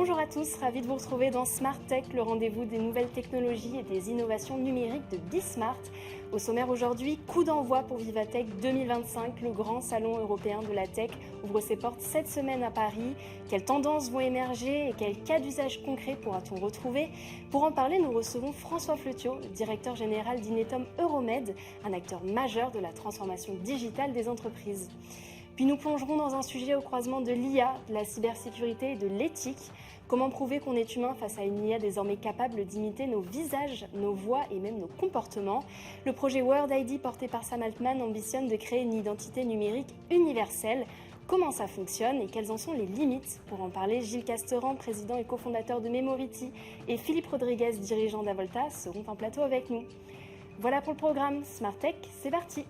Bonjour à tous, ravi de vous retrouver dans Smart Tech, le rendez-vous des nouvelles technologies et des innovations numériques de BeSmart. Au sommaire aujourd'hui, coup d'envoi pour Vivatech 2025, le grand salon européen de la tech ouvre ses portes cette semaine à Paris. Quelles tendances vont émerger et quels cas d'usage concrets pourra-t-on retrouver? Pour en parler, nous recevons François Fletiot, le directeur général d'Inetom Euromed, un acteur majeur de la transformation digitale des entreprises. Puis nous plongerons dans un sujet au croisement de l'IA, de la cybersécurité et de l'éthique. Comment prouver qu'on est humain face à une IA désormais capable d'imiter nos visages, nos voix et même nos comportements? Le projet World ID porté par Sam Altman ambitionne de créer une identité numérique universelle. Comment ça fonctionne et quelles en sont les limites? Pour en parler, Gilles Casteran, président et cofondateur de Memority, et Philippe Rodriguez, dirigeant d'Avolta, seront en plateau avec nous. Voilà pour le programme Smart Tech, c'est parti!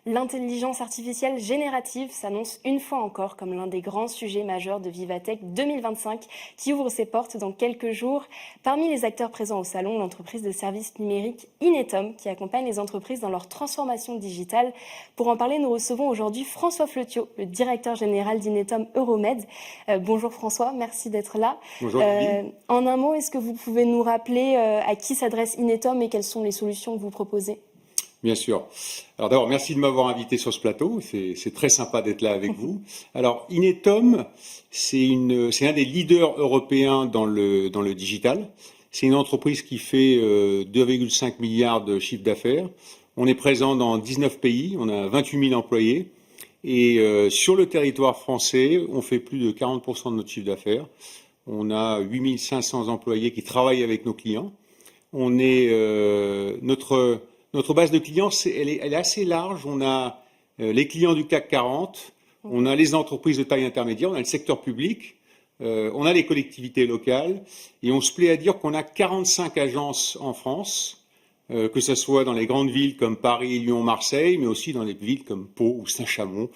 L'intelligence artificielle générative s'annonce une fois encore comme l'un des grands sujets majeurs de Vivatech 2025 qui ouvre ses portes dans quelques jours. Parmi les acteurs présents au salon, l'entreprise de services numériques Inetom qui accompagne les entreprises dans leur transformation digitale. Pour en parler, nous recevons aujourd'hui François Fletiot, le directeur général d'Inetom Euromed. Bonjour François, merci d'être là. Bonjour. En un mot, est-ce que vous pouvez nous rappeler à qui s'adresse Inetom et quelles sont les solutions que vous proposez? Bien sûr. Alors d'abord, merci de m'avoir invité sur ce plateau. C'est très sympa d'être là avec vous. Alors, Inetom, c'est un des leaders européens dans le digital. C'est une entreprise qui fait 2,5 milliards de chiffre d'affaires. On est présent dans 19 pays. On a 28 000 employés. Et sur le territoire français, on fait plus de 40% de notre chiffre d'affaires. On a 8 500 employés qui travaillent avec nos clients. On est Notre base de clients, elle est assez large. On a les clients du CAC 40, on a les entreprises de taille intermédiaire, on a le secteur public, on a les collectivités locales, et on se plaît à dire qu'on a 45 agences en France, que ce soit dans les grandes villes comme Paris, Lyon, Marseille, mais aussi dans les villes comme Pau ou Saint-Chamond.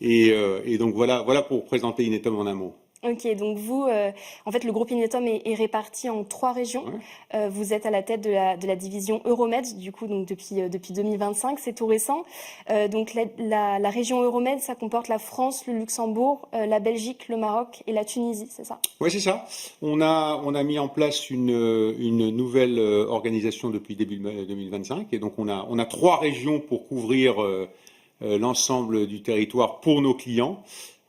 Et donc voilà pour présenter Inetom en un mot. Ok, donc vous, en fait, le groupe Inetom est réparti en 3 régions. Ouais. Vous êtes à la tête de la division Euromed, du coup, donc depuis 2025, c'est tout récent. Donc la région Euromed, ça comporte la France, le Luxembourg, la Belgique, le Maroc et la Tunisie, c'est ça? Oui, c'est ça. On a mis en place une nouvelle organisation depuis début 2025, et donc on a 3 régions pour couvrir l'ensemble du territoire pour nos clients.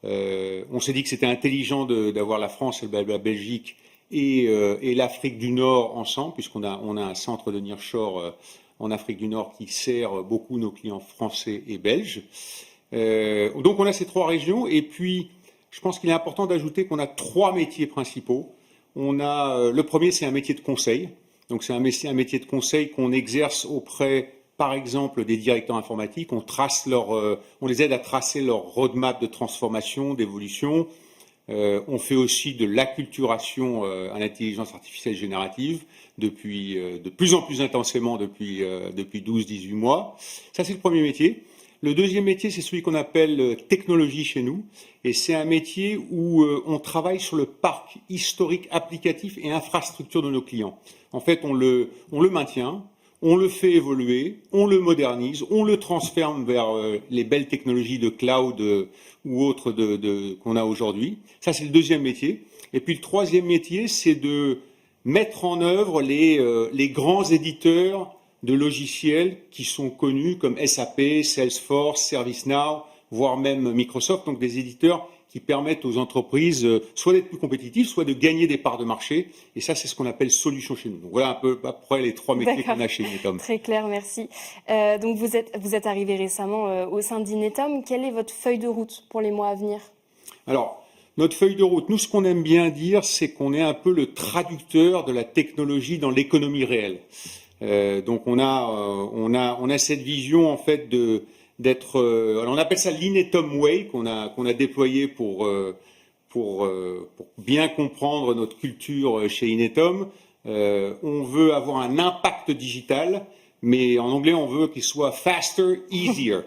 On s'est dit que c'était intelligent d'avoir la France et la Belgique et l'Afrique du Nord ensemble, puisqu'on a un centre de nearshore en Afrique du Nord qui sert beaucoup nos clients français et belges. Donc on a ces 3 régions, et puis je pense qu'il est important d'ajouter qu'on a 3 métiers principaux. On a le premier, c'est un métier de conseil. Donc c'est un métier de conseil qu'on exerce auprès, par exemple, des directeurs informatiques. On les aide à tracer leur roadmap de transformation, d'évolution. On fait aussi de l'acculturation à l'intelligence artificielle générative de plus en plus intensément depuis 12-18 mois. Ça, c'est le premier métier. Le deuxième métier, c'est celui qu'on appelle technologie chez nous. Et c'est un métier où on travaille sur le parc historique, applicatif et infrastructure de nos clients. En fait, on le maintient. On le fait évoluer, on le modernise, on le transforme vers les belles technologies de cloud ou autres qu'on a aujourd'hui. Ça, c'est le deuxième métier. Et puis le troisième métier, c'est de mettre en œuvre les grands éditeurs de logiciels qui sont connus comme SAP, Salesforce, ServiceNow, voire même Microsoft, donc des éditeurs qui permettent aux entreprises soit d'être plus compétitives, soit de gagner des parts de marché. Et ça, c'est ce qu'on appelle solution chez nous. Donc voilà un peu après les 3 métiers qu'on a chez Inetom. Très clair, merci. Donc vous êtes arrivé récemment au sein d'Inetom. Quelle est votre feuille de route pour les mois à venir? Alors, notre feuille de route, nous, ce qu'on aime bien dire, c'est qu'on est un peu le traducteur de la technologie dans l'économie réelle. Donc on a cette vision en fait d'être, on appelle ça l'Inetom Way qu'on a déployé pour bien comprendre notre culture chez Inetom. On veut avoir un impact digital, mais en anglais on veut qu'il soit faster, easier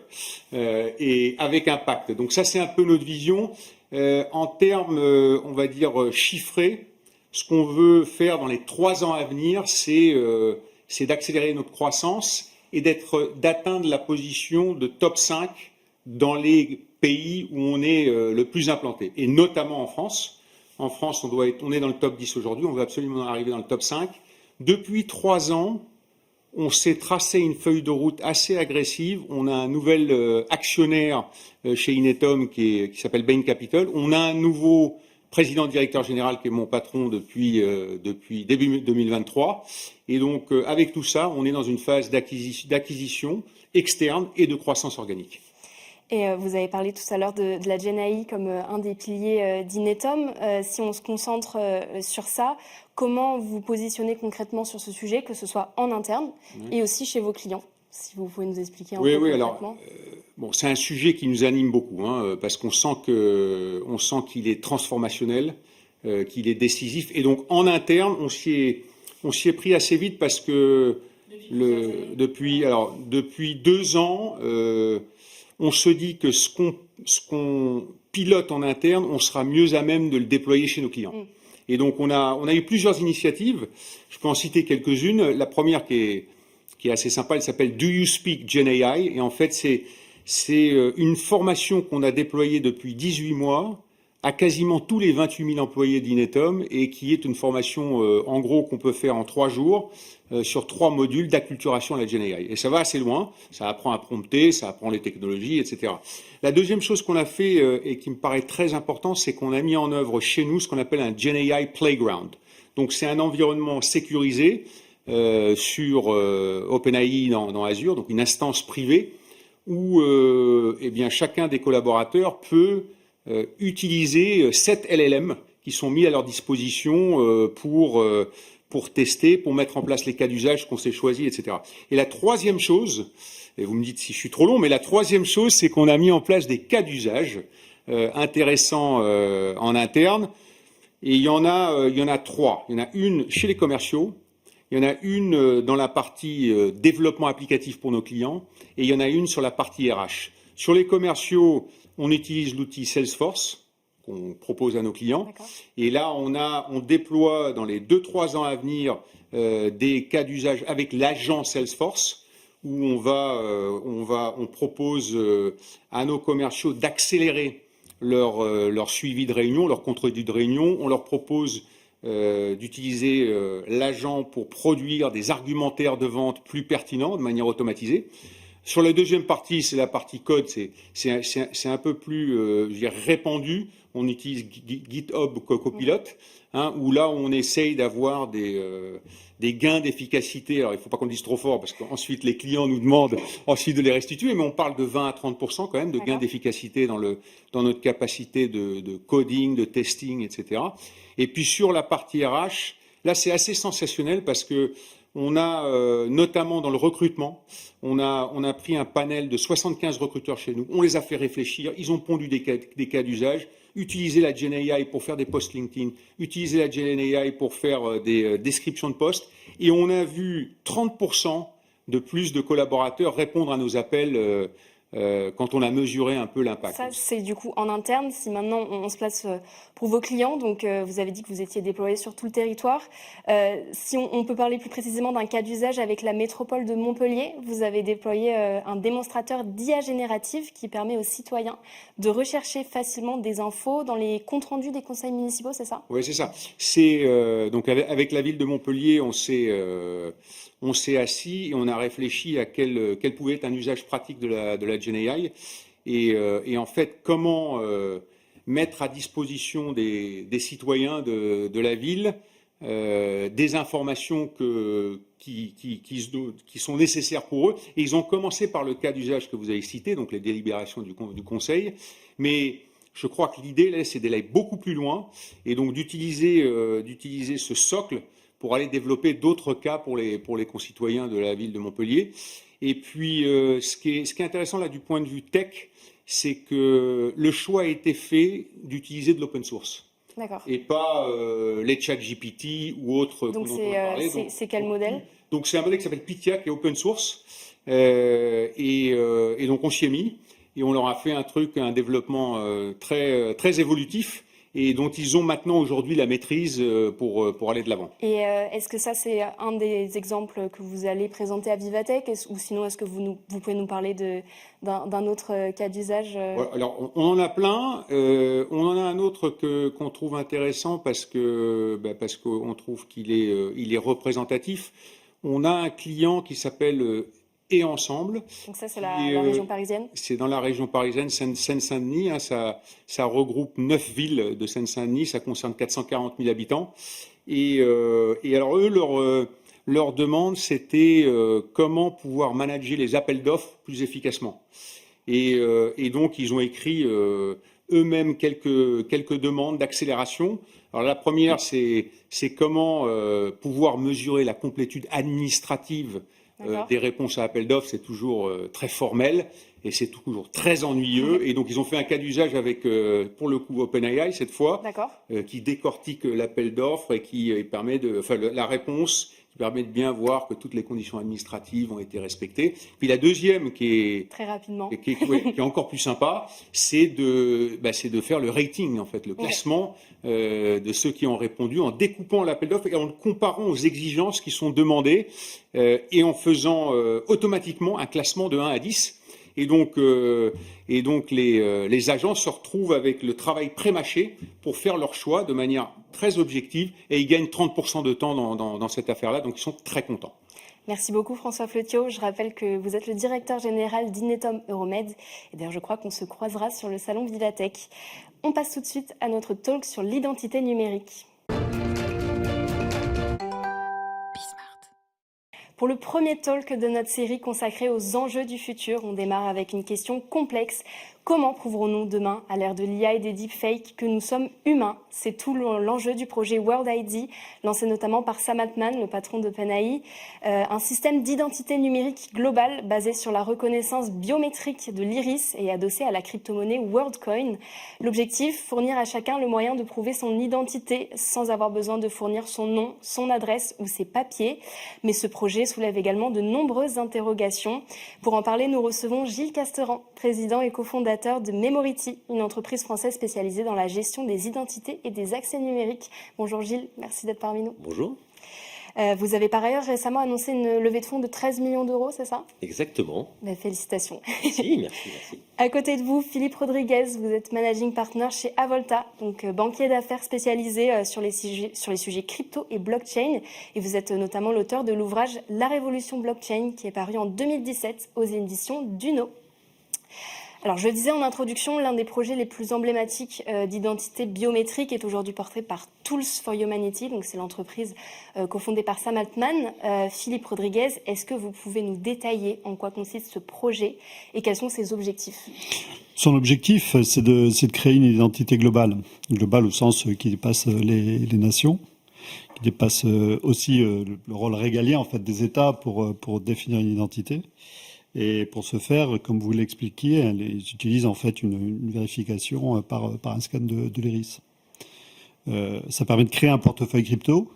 et avec impact. Donc ça c'est un peu notre vision. En termes, on va dire chiffrés, ce qu'on veut faire dans les 3 ans à venir, c'est d'accélérer notre croissance et d'atteindre la position de top 5 dans les pays où on est le plus implanté, et notamment en France. En France, on est dans le top 10 aujourd'hui, on veut absolument arriver dans le top 5. Depuis 3 ans, on s'est tracé une feuille de route assez agressive. On a un nouvel actionnaire chez Inetom qui s'appelle Bain Capital. On a un nouveau président directeur général qui est mon patron depuis début 2023. Et donc, avec tout ça, on est dans une phase d'acquisition externe et de croissance organique. Et vous avez parlé tout à l'heure de la GenAI comme un des piliers d'Inetom. Si on se concentre sur ça, comment vous positionnez concrètement sur ce sujet, que ce soit en interne et aussi chez vos clients? Si vous pouvez nous expliquer un peu concrètement. Alors, c'est un sujet qui nous anime beaucoup, parce qu'on sent qu'il est transformationnel, qu'il est décisif. Et donc, en interne, on s'y est pris assez vite parce que depuis 2 ans, on se dit que ce qu'on pilote en interne, on sera mieux à même de le déployer chez nos clients. Et donc, on a eu plusieurs initiatives. Je peux en citer quelques-unes. La première qui est assez sympa, elle s'appelle Do You Speak GenAI? Et en fait, c'est une formation qu'on a déployée depuis 18 mois à quasiment tous les 28 000 employés d'Inetom et qui est une formation, en gros, qu'on peut faire en 3 jours sur 3 modules d'acculturation à la GenAI. Et ça va assez loin, ça apprend à prompter, ça apprend les technologies, etc. La deuxième chose qu'on a fait et qui me paraît très important, c'est qu'on a mis en œuvre chez nous ce qu'on appelle un GenAI Playground. Donc c'est un environnement sécurisé sur OpenAI dans Azure, donc une instance privée où chacun des collaborateurs peut utiliser 7 LLM qui sont mis à leur disposition pour tester, pour mettre en place les cas d'usage qu'on s'est choisis, etc. Et la troisième chose, et vous me dites si je suis trop long, mais la troisième chose, c'est qu'on a mis en place des cas d'usage intéressants en interne. Et il y en a 3. Il y en a une chez les commerciaux, il y en a une dans la partie développement applicatif pour nos clients, et il y en a une sur la partie RH. Sur les commerciaux, on utilise l'outil Salesforce qu'on propose à nos clients. D'accord. Et là, on déploie dans les 2-3 ans à venir des cas d'usage avec l'agent Salesforce où on propose à nos commerciaux d'accélérer leur suivi de réunion, leur compte-rendu de réunion. On leur propose d'utiliser l'agent pour produire des argumentaires de vente plus pertinents de manière automatisée. Sur la deuxième partie, c'est la partie code, c'est un peu plus répandu. On utilise GitHub Copilot, où là on essaye d'avoir des gains d'efficacité. Alors il ne faut pas qu'on le dise trop fort parce qu'ensuite les clients nous demandent ensuite de les restituer, mais on parle de 20 à 30% quand même de gains d'efficacité dans notre capacité de coding, de testing, etc. Et puis sur la partie RH, là c'est assez sensationnel parce que on a notamment dans le recrutement, on a pris un panel de 75 recruteurs chez nous, on les a fait réfléchir, ils ont pondu des cas d'usage, utiliser la GenAI pour faire des posts LinkedIn, utiliser la GenAI pour faire des descriptions de postes, et on a vu 30% de plus de collaborateurs répondre à nos appels quand on a mesuré un peu l'impact. Ça, c'est du coup en interne. Si maintenant on se place pour vos clients, donc vous avez dit que vous étiez déployé sur tout le territoire. Si on peut parler plus précisément d'un cas d'usage avec la métropole de Montpellier, vous avez déployé un démonstrateur d'IA générative qui permet aux citoyens de rechercher facilement des infos dans les comptes rendus des conseils municipaux, c'est ça? Oui, c'est ça. Donc avec la ville de Montpellier, on s'est assis et on a réfléchi à quel pouvait être un usage pratique de la GenAI et en fait comment mettre à disposition des citoyens de la ville des informations qui sont nécessaires pour eux. Et ils ont commencé par le cas d'usage que vous avez cité, donc les délibérations du conseil, mais je crois que l'idée là, c'est d'aller beaucoup plus loin et donc d'utiliser ce socle pour aller développer d'autres cas pour les concitoyens de la ville de Montpellier. Et puis, ce qui est intéressant là du point de vue tech, c'est que le choix a été fait d'utiliser de l'open source. D'accord. Et pas les ChatGPT ou autres. Donc, c'est quel modèle? Donc, c'est un modèle qui s'appelle Pythia, qui est open source. Et donc, on s'y est mis et on leur a fait un développement très évolutif. et dont ils ont maintenant aujourd'hui la maîtrise pour aller de l'avant. Et est-ce que ça, c'est un des exemples que vous allez présenter à Vivatech, ou sinon est-ce que vous pouvez nous parler d'un autre cas d'usage Ouais, alors, on en a plein. On en a un autre qu'on trouve intéressant parce qu'on trouve qu'il est représentatif. On a un client qui s'appelle Et Ensemble. Donc ça, c'est la région parisienne. C'est dans la région parisienne, Seine-Saint-Denis. Hein, ça regroupe 9 villes de Seine-Saint-Denis. Ça concerne 440 000 habitants. Et alors eux, leur demande, c'était comment pouvoir manager les appels d'offres plus efficacement. Et donc, ils ont écrit eux-mêmes quelques demandes d'accélération. Alors la première, c'est comment pouvoir mesurer la complétude administrative des réponses à appel d'offres. C'est toujours très formel et c'est toujours très ennuyeux. Et donc, ils ont fait un cas d'usage avec, pour le coup, OpenAI cette fois, qui décortique l'appel d'offres et qui permet la réponse, qui permet de bien voir que toutes les conditions administratives ont été respectées. Puis la deuxième, qui est très rapidement, qui est encore plus sympa, c'est de faire le rating, en fait, le classement de ceux qui ont répondu, en découpant l'appel d'offres et en le comparant aux exigences qui sont demandées et en faisant automatiquement un classement de 1 à 10. Et donc les agents se retrouvent avec le travail pré-mâché pour faire leur choix de manière très objective et ils gagnent 30% de temps dans cette affaire-là, donc ils sont très contents. Merci beaucoup François Flotiot. Je rappelle que vous êtes le directeur général d'Inetom Euromed. Et d'ailleurs, je crois qu'on se croisera sur le salon Vivatech. On passe tout de suite à notre talk sur l'identité numérique. Pour le premier talk de notre série consacrée aux enjeux du futur, on démarre avec une question complexe. Comment prouverons-nous demain, à l'ère de l'IA et des deepfakes, que nous sommes humains? C'est tout l'enjeu du projet World ID, lancé notamment par Sam Altman, le patron d'OpenAI, un système d'identité numérique globale basé sur la reconnaissance biométrique de l'iris et adossé à la crypto-monnaie WorldCoin. L'objectif, fournir à chacun le moyen de prouver son identité sans avoir besoin de fournir son nom, son adresse ou ses papiers. Mais ce projet soulève également de nombreuses interrogations. Pour en parler, nous recevons Gilles Casteran, président et cofondateur de Memority, une entreprise française spécialisée dans la gestion des identités et des accès numériques. Bonjour Gilles, merci d'être parmi nous. Bonjour. Vous avez par ailleurs récemment annoncé une levée de fonds de 13 millions d'euros, c'est ça? Exactement. Félicitations. Merci. À côté de vous, Philippe Rodriguez, vous êtes managing partner chez Avolta, donc banquier d'affaires spécialisé sur les sujets crypto et blockchain. Et vous êtes notamment l'auteur de l'ouvrage La Révolution Blockchain, qui est paru en 2017 aux éditions Duno. Alors, je le disais en introduction, l'un des projets les plus emblématiques d'identité biométrique est aujourd'hui porté par Tools for Humanity, donc c'est l'entreprise cofondée par Sam Altman. Philippe Rodriguez, est-ce que vous pouvez nous détailler en quoi consiste ce projet et quels sont ses objectifs? Son objectif, c'est de créer une identité globale au sens qui dépasse les nations, qui dépasse aussi le rôle régalien en fait des États pour définir une identité. Et pour ce faire, comme vous l'expliquiez, ils utilisent en fait une vérification par un scan de l'iris. Ça permet de créer un portefeuille crypto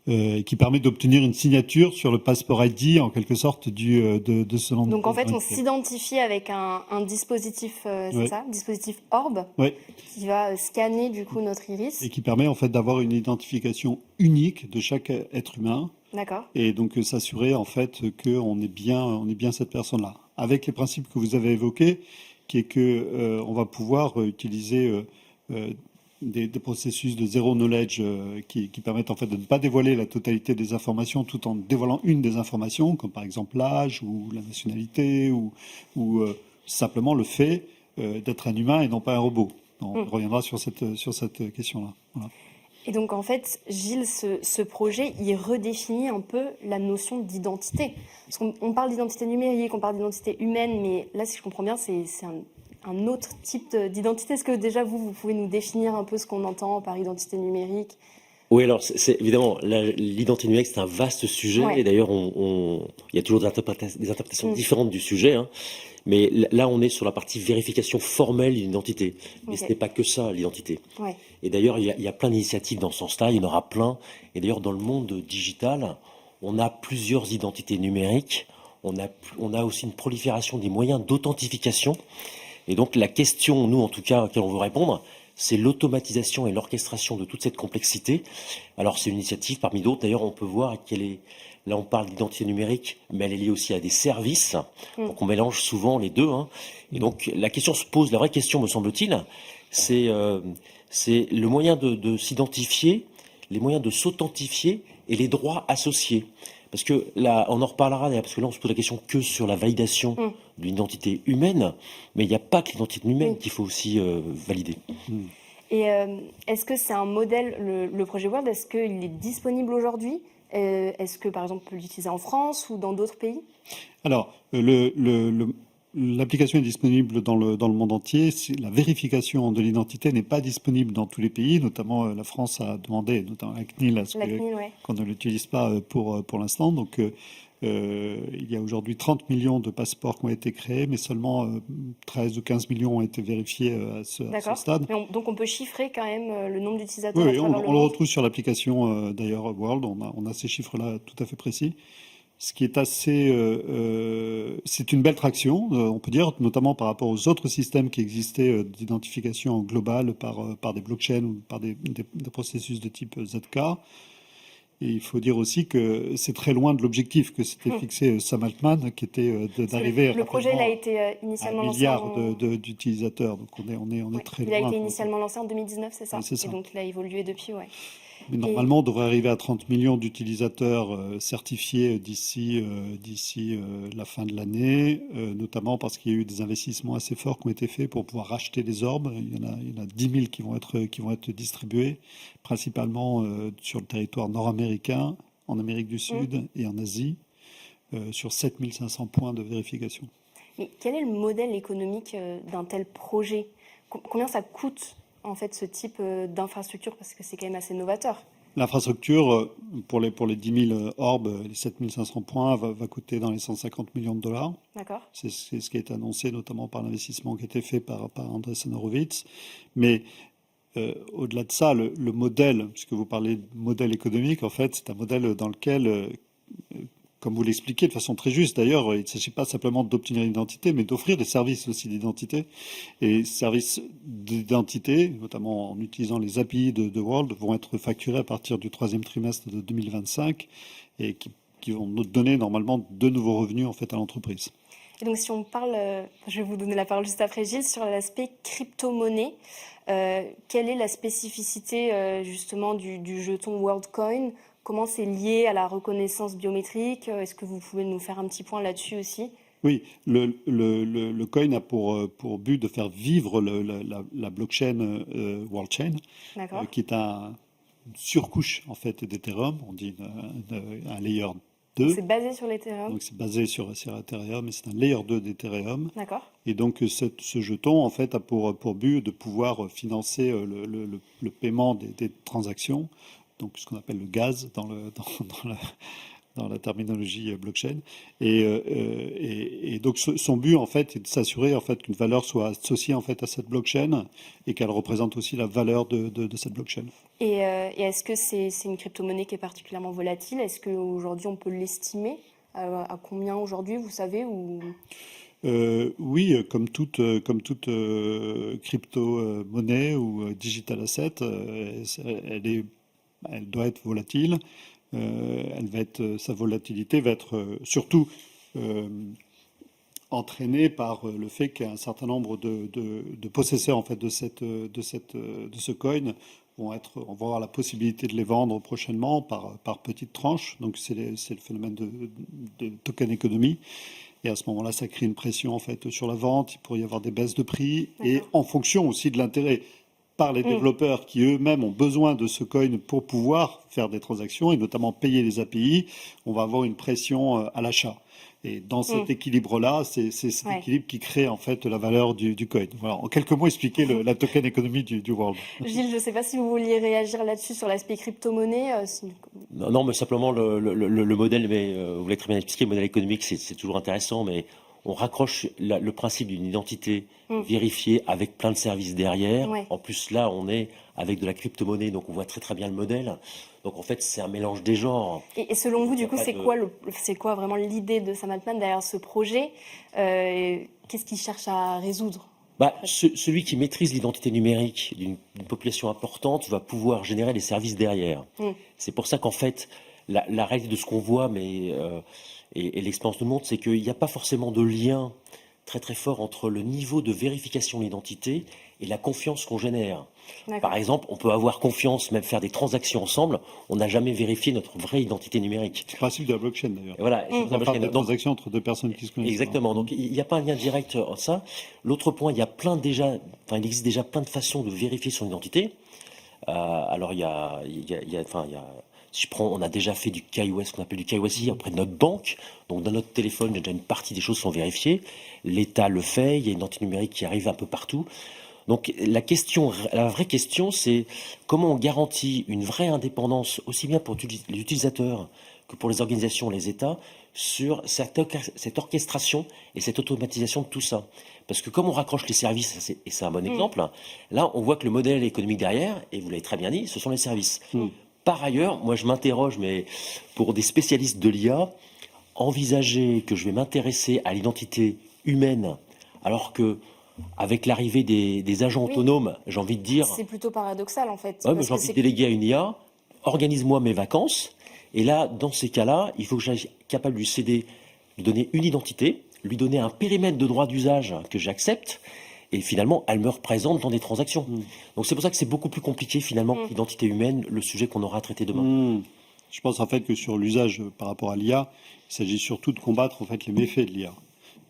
qui permet d'obtenir une signature sur le passeport ID en quelque sorte de ce nom. Donc en fait, on s'identifie avec un dispositif, c'est ça, dispositif Orb, qui va scanner du coup notre iris et qui permet en fait d'avoir une identification unique de chaque être humain. D'accord. Et donc s'assurer en fait qu'on est bien cette personne-là, avec les principes que vous avez évoqués, qui est que on va pouvoir utiliser des processus de zero knowledge qui permettent en fait de ne pas dévoiler la totalité des informations, tout en dévoilant une des informations, comme par exemple l'âge ou la nationalité ou simplement le fait d'être un humain et non pas un robot. On reviendra sur cette question-là. Voilà. Et donc, en fait, Gilles, ce projet, il redéfinit un peu la notion d'identité. Parce qu'on parle d'identité numérique, on parle d'identité humaine, mais là, si je comprends bien, c'est un autre type d'identité. Est-ce que déjà, vous pouvez nous définir un peu ce qu'on entend par identité numérique? Oui, alors c'est évidemment, l'identité numérique, c'est un vaste sujet. Et d'ailleurs, il y a toujours des interprétations différentes du sujet. Hein. Mais là, on est sur la partie vérification formelle d'une identité. Mais ce n'est pas que ça, l'identité. Et d'ailleurs, il y a plein d'initiatives dans ce sens-là, il y en aura plein. Et d'ailleurs, dans le monde digital, on a plusieurs identités numériques. On a aussi une prolifération des moyens d'authentification. Et donc, la question, nous, en tout cas, à laquelle on veut répondre, c'est l'automatisation et l'orchestration de toute cette complexité. Alors c'est une initiative parmi d'autres, d'ailleurs on peut voir qu'elle est, là on parle d'identité numérique, mais elle est liée aussi à des services, donc on mélange souvent les deux, hein. Et donc la question se pose, la vraie question me semble-t-il, c'est le moyen de s'identifier, les moyens de s'authentifier et les droits associés. Parce que là, on en reparlera d'ailleurs, parce que là, on se pose la question que sur la validation d'une identité humaine, mais il n'y a pas que l'identité humaine qu'il faut aussi valider. Et est-ce que c'est un modèle, le projet World, est-ce qu'il est disponible aujourd'hui? Est-ce que, par exemple, on peut l'utiliser en France ou dans d'autres pays? Alors, l'application est disponible dans le monde entier. La vérification de l'identité n'est pas disponible dans tous les pays, notamment la France a demandé, notamment la CNIL, qu'on ne l'utilise pas pour l'instant. Donc, il y a aujourd'hui 30 millions de passeports qui ont été créés, mais seulement 13 ou 15 millions ont été vérifiés à ce stade. Donc on peut chiffrer quand même le nombre d'utilisateurs. Oui, on le retrouve sur l'application d'ailleurs World, on a ces chiffres-là tout à fait précis. Ce qui est assez, c'est une belle traction, on peut dire, notamment par rapport aux autres systèmes qui existaient d'identification globale par des blockchains ou par des processus de type ZK. Et il faut dire aussi que c'est très loin de l'objectif que s'était fixé Sam Altman, qui était d'arriver le projet il a été initialement lancé à 1 milliard d'utilisateurs. Donc on est très loin. Il a été initialement lancé en 2019, c'est ça? Oui, c'est ça. Et donc il a évolué depuis, ouais. Mais normalement, on devrait arriver à 30 millions d'utilisateurs certifiés d'ici la fin de l'année, notamment parce qu'il y a eu des investissements assez forts qui ont été faits pour pouvoir racheter les orbes. Il y en a 10 000 qui vont être distribués, principalement sur le territoire nord-américain, en Amérique du Sud et en Asie, sur 7 500 points de vérification. Mais quel est le modèle économique d'un tel projet? Combien ça coûte en fait ce type d'infrastructure, parce que c'est quand même assez novateur? L'infrastructure, pour les 10 000 orbes, les 7 500 points, va coûter dans les 150 millions de dollars. D'accord. C'est ce qui a été annoncé, notamment par l'investissement qui a été fait par Andreessen Horowitz. Mais au-delà de ça, le modèle, puisque vous parlez de modèle économique, en fait, c'est un modèle dans lequel, comme vous l'expliquez de façon très juste d'ailleurs, il ne s'agit pas simplement d'obtenir une identité, mais d'offrir des services aussi d'identité. Et ces services d'identité, notamment en utilisant les API de World, vont être facturés à partir du 3e trimestre de 2025 et qui vont nous donner normalement de nouveaux revenus en fait à l'entreprise. Et donc si on parle, je vais vous donner la parole juste après Gilles, sur l'aspect crypto-monnaie, quelle est la spécificité justement du jeton WorldCoin? Comment c'est lié à la reconnaissance biométrique? Est-ce que vous pouvez nous faire un petit point là-dessus aussi? Oui, le coin a pour but de faire vivre la blockchain WorldChain, qui est une surcouche en fait d'Ethereum, on dit un layer 2. C'est basé sur l'Ethereum. Donc c'est basé sur Ethereum, mais c'est un layer 2 d'Ethereum. D'accord. Et donc ce jeton en fait a pour but de pouvoir financer le paiement des transactions. Donc ce qu'on appelle le gaz dans la terminologie blockchain. Et donc son but en fait est de s'assurer en fait qu'une valeur soit associée en fait à cette blockchain et qu'elle représente aussi la valeur de cette blockchain. Et est-ce que c'est une crypto-monnaie qui est particulièrement volatile? Est-ce qu'aujourd'hui on peut l'estimer? À combien aujourd'hui, vous savez ou... Oui, comme toute crypto-monnaie ou digital asset, elle doit être volatile. Sa volatilité va être surtout entraînée par le fait qu'un certain nombre de possesseurs en fait de ce coin vont avoir la possibilité de les vendre prochainement par petites tranches. Donc c'est le phénomène de token économie. Et à ce moment-là, ça crée une pression en fait sur la vente. Il pourrait y avoir des baisses de prix et en fonction aussi de l'intérêt par les développeurs qui eux-mêmes ont besoin de ce coin pour pouvoir faire des transactions et notamment payer les API, on va avoir une pression à l'achat. Et dans cet équilibre-là, c'est cet équilibre qui crée en fait la valeur du coin. Voilà, en quelques mots, expliquer la token économie du World. Gilles, je ne sais pas si vous vouliez réagir là-dessus sur l'aspect crypto-monnaie. Non, mais simplement le modèle, mais vous l'avez très bien expliqué, le modèle économique, c'est toujours intéressant, mais on raccroche le principe d'une identité vérifiée avec plein de services derrière. Ouais. En plus, là, on est avec de la crypto-monnaie, donc on voit très très bien le modèle. Donc en fait, c'est un mélange des genres. Et selon vous, du coup, c'est quoi vraiment l'idée de Sam Altman derrière ce projet? Qu'est-ce qu'il cherche à résoudre? Celui qui maîtrise l'identité numérique d'une population importante va pouvoir générer les services derrière. C'est pour ça qu'en fait, la réalité de ce qu'on voit, et l'expérience nous montre, c'est qu'il n'y a pas forcément de lien très très fort entre le niveau de vérification de l'identité et la confiance qu'on génère. Par exemple, on peut avoir confiance, même faire des transactions ensemble, on n'a jamais vérifié notre vraie identité numérique. C'est le principe de la blockchain d'ailleurs. Et voilà, On va faire des transactions entre deux personnes qui se connaissent. Exactement, donc il n'y a pas un lien direct entre ça. L'autre point, il existe déjà plein de façons de vérifier son identité. Alors on a déjà fait du KYC, ce qu'on appelle du KYC auprès de notre banque. Donc dans notre téléphone, il y a déjà une partie des choses qui sont vérifiées. L'État le fait, il y a une identité numérique qui arrive un peu partout. Donc la vraie question, c'est comment on garantit une vraie indépendance, aussi bien pour les utilisateurs que pour les organisations, les États, sur cette orchestration et cette automatisation de tout ça. Parce que comme on raccroche les services, et c'est un bon exemple, là on voit que le modèle économique derrière, et vous l'avez très bien dit, ce sont les services. Par ailleurs, moi je m'interroge, mais pour des spécialistes de l'IA, envisager que je vais m'intéresser à l'identité humaine, alors que avec l'arrivée des agents autonomes, j'ai envie de dire... C'est plutôt paradoxal en fait. Ouais, mais j'ai envie de déléguer à une IA, organise-moi mes vacances, et là, dans ces cas-là, il faut que j'aille capable de lui céder, lui donner une identité, lui donner un périmètre de droit d'usage que j'accepte, et finalement, elle me représente dans des transactions. Donc c'est pour ça que c'est beaucoup plus compliqué finalement que l'identité humaine, le sujet qu'on aura à traiter demain. Je pense en fait que sur l'usage par rapport à l'IA, il s'agit surtout de combattre en fait les méfaits de l'IA.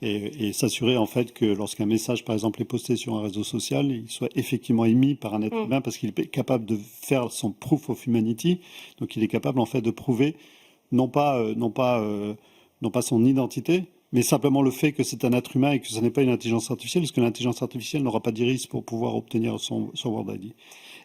Et s'assurer en fait que lorsqu'un message, par exemple, est posté sur un réseau social, il soit effectivement émis par un être humain parce qu'il est capable de faire son proof of humanity. Donc, il est capable en fait de prouver non pas son identité, mais simplement le fait que c'est un être humain et que ce n'est pas une intelligence artificielle, parce que l'intelligence artificielle n'aura pas d'iris pour pouvoir obtenir son World ID.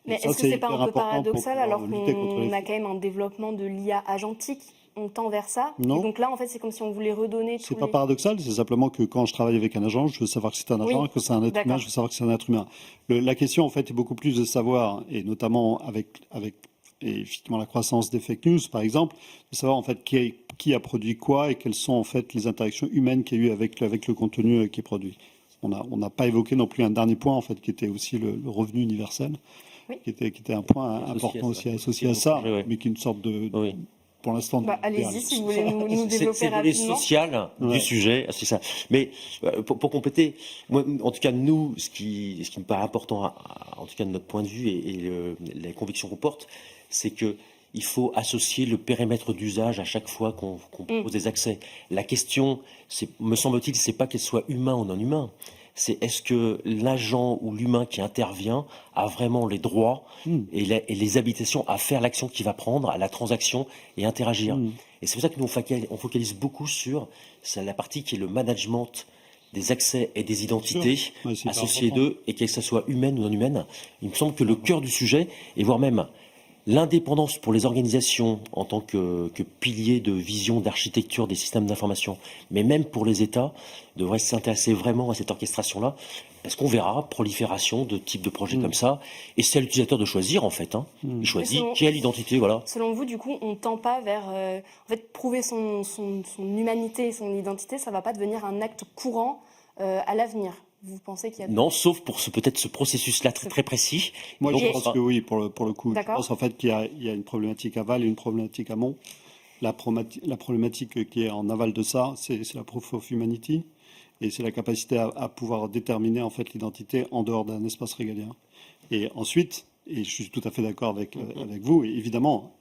Mais est-ce que c'est pas un peu paradoxal alors qu'on a quand même un développement de l'IA agentique? On tend vers ça. Non. Et donc là, en fait, c'est comme si on voulait redonner. C'est pas paradoxal, c'est simplement que quand je travaille avec un agent, je veux savoir que c'est un agent, et que c'est un être humain, je veux savoir que c'est un être humain. La question, en fait, est beaucoup plus de savoir, et notamment avec effectivement la croissance des fake news, par exemple, de savoir en fait qui a produit quoi et quelles sont en fait les interactions humaines qu'il y a eu avec le contenu qui est produit. On n'a pas évoqué non plus un dernier point, en fait, qui était aussi le revenu universel, qui était un point important aussi associé à ça, mais qui est une sorte de... Pour l'instant, allez-y si vous voulez nous développer c'est le volet social du sujet, c'est ça. Mais pour compléter, moi, en tout cas nous, ce qui me paraît important, en tout cas de notre point de vue et les convictions qu'on porte, c'est que il faut associer le périmètre d'usage à chaque fois qu'on propose des accès. La question, me semble-t-il, c'est pas qu'elle soit humain ou non humain. C'est est-ce que l'agent ou l'humain qui intervient a vraiment les droits et les habilitations à faire l'action qu'il va prendre, à la transaction et interagir. Et c'est pour ça que nous, on focalise beaucoup sur la partie qui est le management des accès et des identités associées d'eux, et que ça soit humaine ou non humaine. Il me semble que le cœur du sujet, et voire même l'indépendance pour les organisations en tant que pilier de vision d'architecture des systèmes d'information, mais même pour les États, devrait s'intéresser vraiment à cette orchestration-là, parce qu'on verra prolifération de types de projets comme ça, et c'est à l'utilisateur de choisir en fait. Il choisit quelle identité, voilà. Selon vous, du coup, on tend pas vers en fait prouver son humanité, son identité, ça va pas devenir un acte courant à l'avenir. Vous pensez qu'il y a... Non, sauf pour peut-être ce processus-là très précis. Moi, je pense que oui, pour le coup. Je pense en fait qu'il y a une problématique aval et une problématique amont. La problématique qui est en aval de ça, c'est la proof of humanity, et c'est la capacité à pouvoir déterminer en fait l'identité en dehors d'un espace régalien. Et ensuite, et je suis tout à fait d'accord avec vous, et évidemment,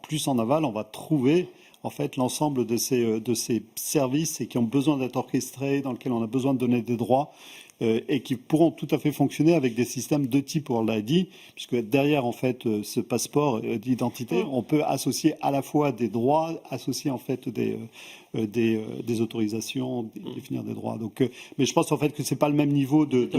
plus en aval, on va trouver en fait l'ensemble de ces services et qui ont besoin d'être orchestrés, dans lesquels on a besoin de donner des droits, et qui pourront tout à fait fonctionner avec des systèmes de type World ID, puisque derrière en fait ce passeport d'identité, on peut associer à la fois des droits, associer en fait des autorisations, définir des droits. Donc, mais je pense en fait que c'est pas le même niveau de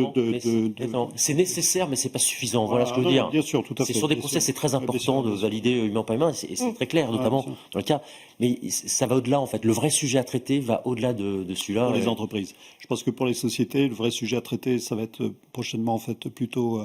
c'est nécessaire, mais c'est pas suffisant. Voilà ce que je veux dire. Bien sûr, tout à fait. C'est sur des process, c'est très important de valider humain par humain, et c'est très clair, notamment dans le cas. Mais ça va au-delà, en fait. Le vrai sujet à traiter va au-delà de celui-là. Pour les entreprises. Je pense que pour les sociétés, le vrai sujet à traiter, ça va être prochainement, en fait, plutôt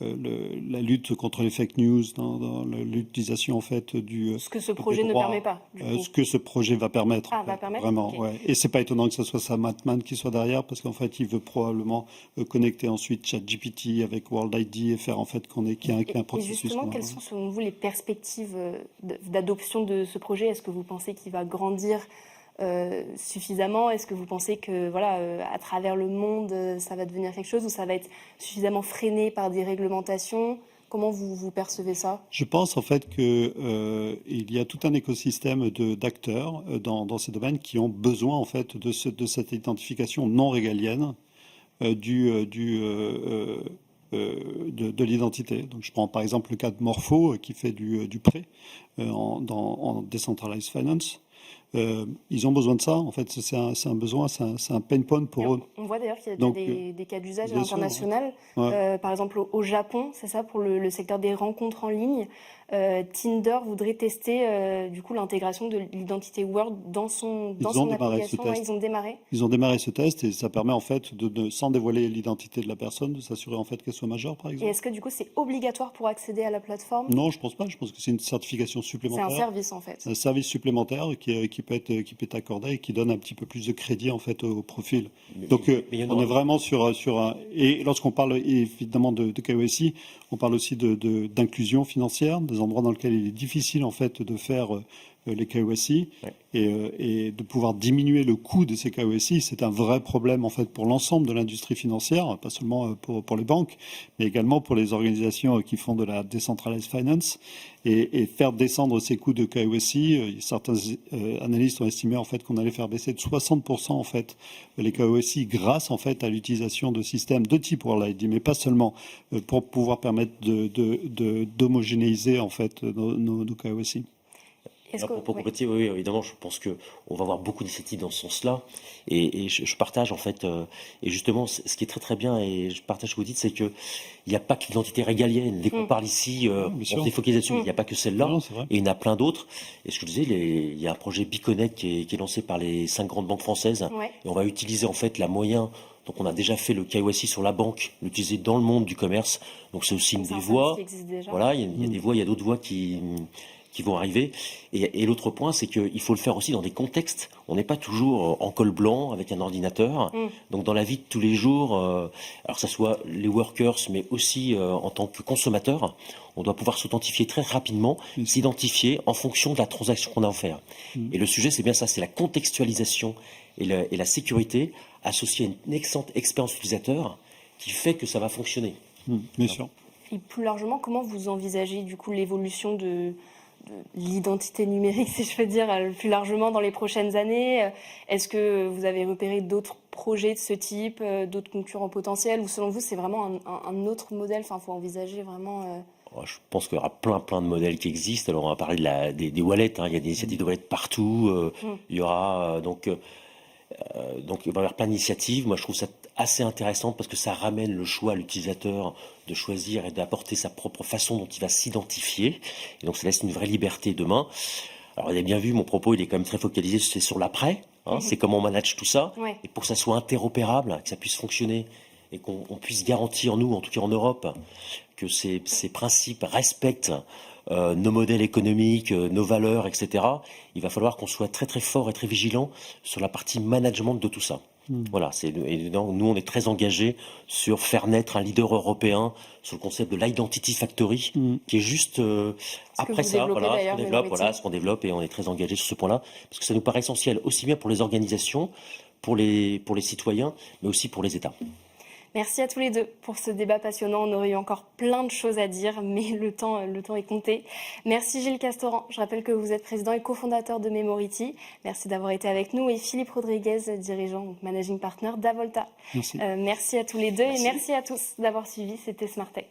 la lutte contre les fake news, dans l'utilisation en fait ce que ce projet ne permet pas. Ce que ce projet va permettre. Va permettre. Vraiment, okay. ouais. Et c'est pas étonnant que ce soit Sam Altman qui soit derrière, parce qu'en fait, il veut probablement connecter ensuite ChatGPT avec World ID et faire en fait qu'il y ait un processus. Et justement, quelles sont selon vous les perspectives d'adoption de ce projet? Est-ce que vous pensez qu'il va grandir suffisamment? Est-ce que vous pensez que à travers le monde, ça va devenir quelque chose, ou ça va être suffisamment freiné par des réglementations? Comment vous percevez ça? Je pense en fait qu'il y a tout un écosystème d'acteurs dans ces domaines qui ont besoin en fait de cette identification non régalienne de l'identité. Donc je prends par exemple le cas de Morpho qui fait du prêt en Decentralized Finance. Ils ont besoin de ça, en fait, c'est un besoin, c'est un pain point pour eux. On voit d'ailleurs qu'il y a des cas d'usage à l'international. Ouais. Par exemple, au Japon, c'est ça, pour le secteur des rencontres en ligne. Tinder voudrait tester du coup l'intégration de l'identité Word dans son application. Ouais, ils ont démarré. Ils ont démarré ce test et ça permet en fait sans dévoiler l'identité de la personne, de s'assurer en fait qu'elle soit majeure, par exemple. Et est-ce que du coup c'est obligatoire pour accéder à la plateforme? Non, je pense pas. Je pense que c'est une certification supplémentaire. C'est un service en fait. Un service supplémentaire qui peut être accordé et qui donne un petit peu plus de crédit en fait au profil. Donc on est vraiment sur un. Et lorsqu'on parle évidemment de KYC, on parle aussi d'inclusion financière, des endroits dans lesquels il est difficile en fait de faire les KYC, ouais. Et de pouvoir diminuer le coût de ces KYC, c'est un vrai problème en fait pour l'ensemble de l'industrie financière, pas seulement pour les banques, mais également pour les organisations qui font de la decentralized finance, et faire descendre ces coûts de KYC. Certains analystes ont estimé en fait qu'on allait faire baisser de 60% en fait les KYC grâce en fait à l'utilisation de systèmes de type World ID, mais pas seulement pour pouvoir permettre d'homogénéiser en fait nos KYC. Pour compléter, oui, évidemment, je pense qu'on va avoir beaucoup d'initiatives dans ce sens-là. Et je partage, en fait, et justement, ce qui est très très bien, et je partage ce que vous dites, c'est qu'il n'y a pas que l'identité régalienne. Dès qu'on parle ici, on se focalise là-dessus, mais il n'y a pas que celle-là, et il y en a plein d'autres. Et ce que je disais, il y a un projet Biconnect qui est lancé par les 5 grandes banques françaises, et on va utiliser en fait la moyen. Donc on a déjà fait le KYC sur la banque, l'utiliser dans le monde du commerce. Donc c'est aussi une des voies. Voilà, il y a des voies, il y a d'autres voies qui vont arriver. Et l'autre point, c'est qu'il faut le faire aussi dans des contextes. On n'est pas toujours en col blanc avec un ordinateur. Donc dans la vie de tous les jours, alors que ça soit les workers, mais aussi en tant que consommateur, on doit pouvoir s'authentifier très rapidement, s'identifier en fonction de la transaction qu'on a à faire. Et le sujet, c'est bien ça, c'est la contextualisation et la sécurité associée à une excellente expérience utilisateur qui fait que ça va fonctionner. Bien sûr. Et plus largement, comment vous envisagez du coup l'évolution de l'identité numérique, si je peux dire, plus largement dans les prochaines années? Est-ce que vous avez repéré d'autres projets de ce type, d'autres concurrents potentiels, ou selon vous, c'est vraiment un autre modèle? Enfin, il faut envisager vraiment... Je pense qu'il y aura plein de modèles qui existent. Alors, on va parler des wallets. Il y a des initiatives de wallets partout. Il y aura donc il va y avoir plein d'initiatives. Moi, je trouve ça assez intéressant parce que ça ramène le choix à l'utilisateur de choisir et d'apporter sa propre façon dont il va s'identifier. Et donc, ça laisse une vraie liberté demain. Alors, vous avez bien vu, mon propos, il est quand même très focalisé sur l'après. C'est comment on manage tout ça. Et pour que ça soit interopérable, que ça puisse fonctionner et qu'on puisse garantir, nous, en tout cas en Europe, que ces principes respectent nos modèles économiques, nos valeurs, etc. Il va falloir qu'on soit très très fort et très vigilant sur la partie management de tout ça. Voilà, et donc, nous on est très engagés sur faire naître un leader européen sur le concept de l'identity factory, qui est juste après ça, ce qu'on développe, et on est très engagés sur ce point-là parce que ça nous paraît essentiel aussi bien pour les organisations, pour les citoyens, mais aussi pour les États. Merci à tous les deux pour ce débat passionnant. On aurait eu encore plein de choses à dire, mais le temps est compté. Merci Gilles Castoran. Je rappelle que vous êtes président et cofondateur de Memority. Merci d'avoir été avec nous. Et Philippe Rodriguez, dirigeant, managing partner d'Avolta. Merci. Merci à tous les deux et merci à tous d'avoir suivi. C'était Smart Tech.